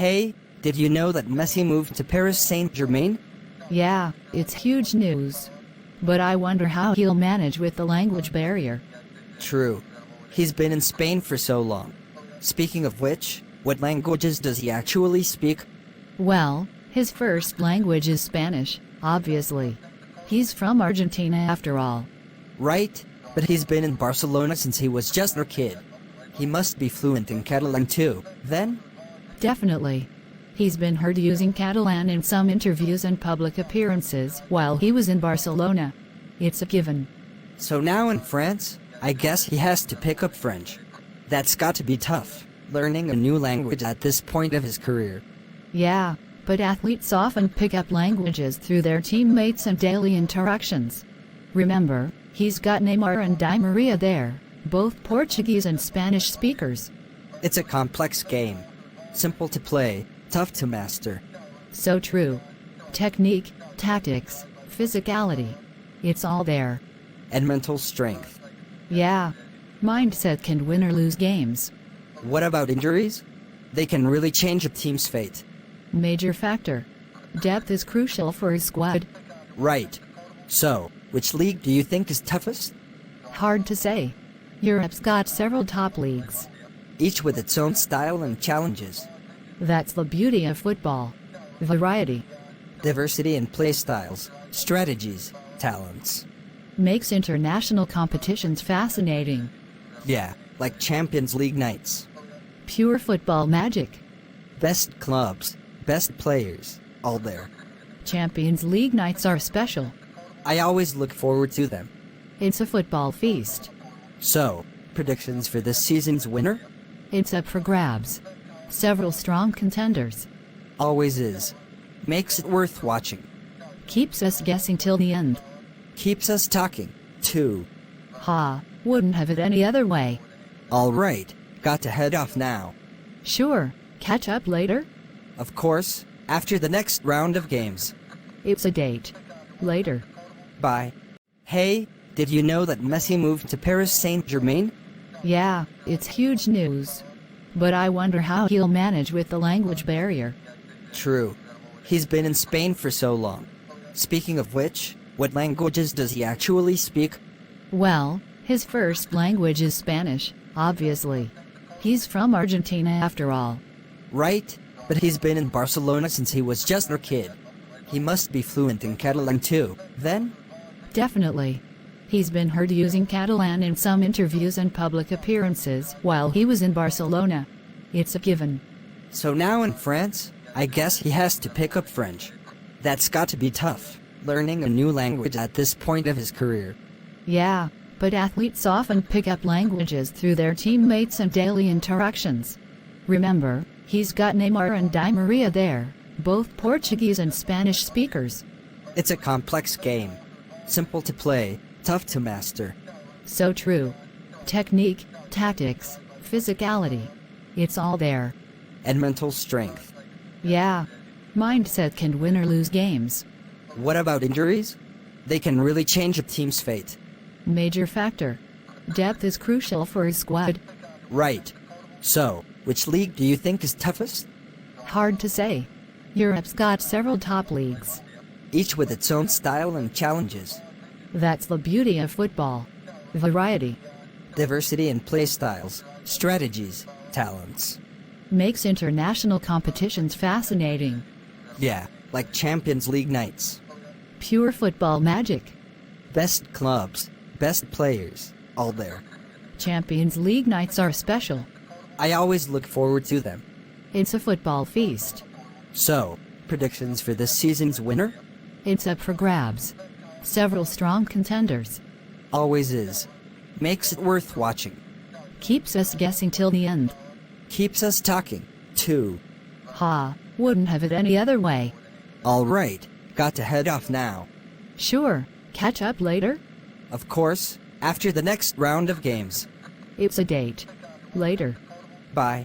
Hey, did you know that Messi moved to Paris Saint-Germain? Yeah, it's huge news. But I wonder how he'll manage with the language barrier. True. He's been in Spain for so long. Speaking of which, what languages does he actually speak? Well, his first language is Spanish, obviously. He's from Argentina after all. Right, but he's been in Barcelona since he was just a kid. He must be fluent in Catalan too, then? Definitely. He's been heard using Catalan in some interviews and public appearances while he was in Barcelona. It's a given. So now in France, I guess he has to pick up French. That's got to be tough, learning a new language at this point of his career. Yeah, but athletes often pick up languages through their teammates and daily interactions. Remember, he's got Neymar and Di Maria there, both Portuguese and Spanish speakers. It's a complex game. Simple to play, tough to master. So true. Technique, tactics, physicality. It's all there. And mental strength. Yeah. Mindset can win or lose games. What about injuries? They can really change a team's fate. Major factor. Depth is crucial for his squad. Right. So, which league do you think is toughest? Hard to say. Europe's got several top leagues. Each with its own style and challenges. That's the beauty of football. Variety. Diversity in play styles, strategies, talents. Makes international competitions fascinating. Yeah, like Champions League nights. Pure football magic. Best clubs, best players, all there. Champions League nights are special. I always look forward to them. It's a football feast. So, predictions for this season's winner? It's up for grabs. Several strong contenders. Always is. Makes it worth watching. Keeps us guessing till the end. Keeps us talking, too. Ha, wouldn't have it any other way. Alright, got to head off now. Sure, catch up later? Of course, after the next round of games. It's a date. Later. Bye. Hey, did you know that Messi moved to Paris Saint-Germain? Yeah, it's huge news. But I wonder how he'll manage with the language barrier. True. He's been in Spain for so long. Speaking of which, what languages does he actually speak? Well, his first language is Spanish, obviously. He's from Argentina after all. Right, but he's been in Barcelona since he was just a kid. He must be fluent in Catalan too, then? Definitely. He's been heard using Catalan in some interviews and public appearances while he was in Barcelona. It's a given. So now in France, I guess he has to pick up French. That's got to be tough, learning a new language at this point of his career. Yeah, but athletes often pick up languages through their teammates and daily interactions. Remember, he's got Neymar and Di Maria there, both Portuguese and Spanish speakers. It's a complex game. Simple to play, tough to master. So true. Technique, tactics, physicality. It's all there. And mental strength. Yeah. Mindset can win or lose games. What about injuries? They can really change a team's fate. Major factor. Depth is crucial for his squad. Right. So, which league do you think is toughest? Hard to say. Europe's got several top leagues. Each with its own style and challenges. That's the beauty of football. Variety. Diversity in play styles, strategies, talents. Makes international competitions fascinating. Yeah, like Champions League nights. Pure football magic. Best clubs, best players, all there. Champions League nights are special. I always look forward to them. It's a football feast. So, predictions for this season's winner? It's up for grabs. Several strong contenders. Always is. Makes it worth watching. Keeps us guessing till the end. Keeps us talking, too. Ha, wouldn't have it any other way. Alright, got to head off now. Sure, catch up later? Of course, after the next round of games. It's a date. Later. Bye.